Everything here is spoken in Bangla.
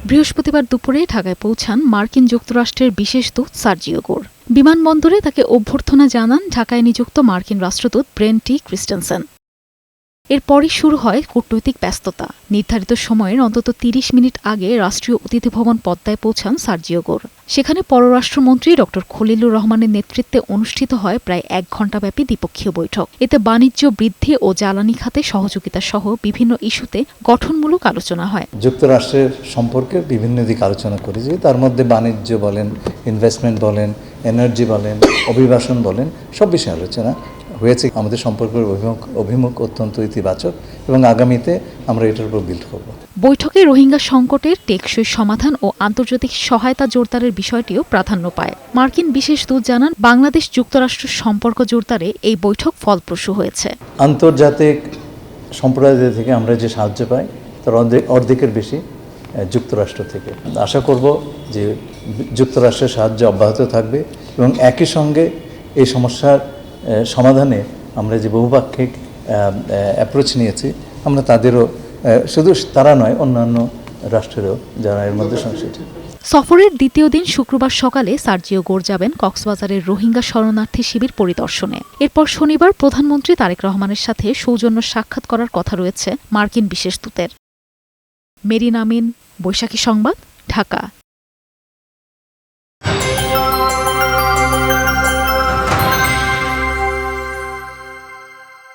বৃহস্পতিবার দুপুরে ঢাকায় পৌঁছান মার্কিন যুক্তরাষ্ট্রের বিশেষ দূত সার্জিও গোর। বিমানবন্দরে তাকে অভ্যর্থনা জানান ঢাকায় নিযুক্ত মার্কিন রাষ্ট্রদূত ব্রেন টি ক্রিস্টেনসেন। এরপরই শুরু হয় কূটনৈতিক ব্যস্ততা। নির্ধারিত সময়ের অন্তত ৩০ মিনিট আগে রাষ্ট্রীয় অতিথি ভবন পদ্মায় পৌঁছান সার্জিও গোর। সেখানে পররাষ্ট্রমন্ত্রী ড খলিলুর রহমানের নেতৃত্বে অনুষ্ঠিত হয় প্রায় ১ ঘণ্টাব্যাপী দ্বিপক্ষীয় বৈঠক। এতে বাণিজ্য বৃদ্ধি ও জ্বালানি খাতে সহযোগিতা সহ বিভিন্ন ইস্যুতে গঠনমূলক আলোচনা হয়। যুক্তরাষ্ট্রের সম্পর্কে বিভিন্ন দিক আলোচনা করেছি, তার মধ্যে বাণিজ্য বলেন, ইনভেস্টমেন্ট বলেন, এনার্জি বলেন, অভিবাসন বলেন, সব বিষয়ে আলোচনা হয়েছে। আমাদের সম্পর্কের অভিমুখ অত্যন্ত ইতিবাচক এবং আগামীতে আমরা এটার উপর বিল্ড করব। বৈঠকে রোহিঙ্গা সংকটের টেকসই সমাধান ও আন্তর্জাতিক সহায়তা জোরদারের বিষয়টিও প্রাধান্য পায়। মার্কিন বিশেষ দূত জানান, বাংলাদেশ যুক্তরাষ্ট্র সম্পর্ক জোরদারে এই বৈঠক ফলপ্রসূ হয়েছে। আন্তর্জাতিক সম্প্রদায় থেকে আমরা যে সাহায্য পাই তার অর্ধেকের বেশি যুক্তরাষ্ট্র থেকে। আশা করব যে যুক্তরাষ্ট্রের সাহায্য অব্যাহত থাকবে এবং একই সঙ্গে এই সমস্যার সমাধানে আমরা যে বহুপাক্ষিক অ্যাপ্রোচ নিয়েছি, আমরা তাদেরও শুধু তারা নয়, অন্যান্য রাষ্ট্রেরও যারা এর মধ্যে সংশ্লিষ্ট। সফরের দ্বিতীয় দিন শুক্রবার সকালে সার্জিও গোর যাবেন কক্সবাজারের রোহিঙ্গা শরণার্থী শিবির পরিদর্শনে। এরপর শনিবার প্রধানমন্ত্রী তারেক রহমানের সাথে সৌজন্য সাক্ষাৎ করার কথা রয়েছে মার্কিন বিশেষ দূতের। মেরিন আমিন, বৈশাখী সংবাদ, ঢাকা।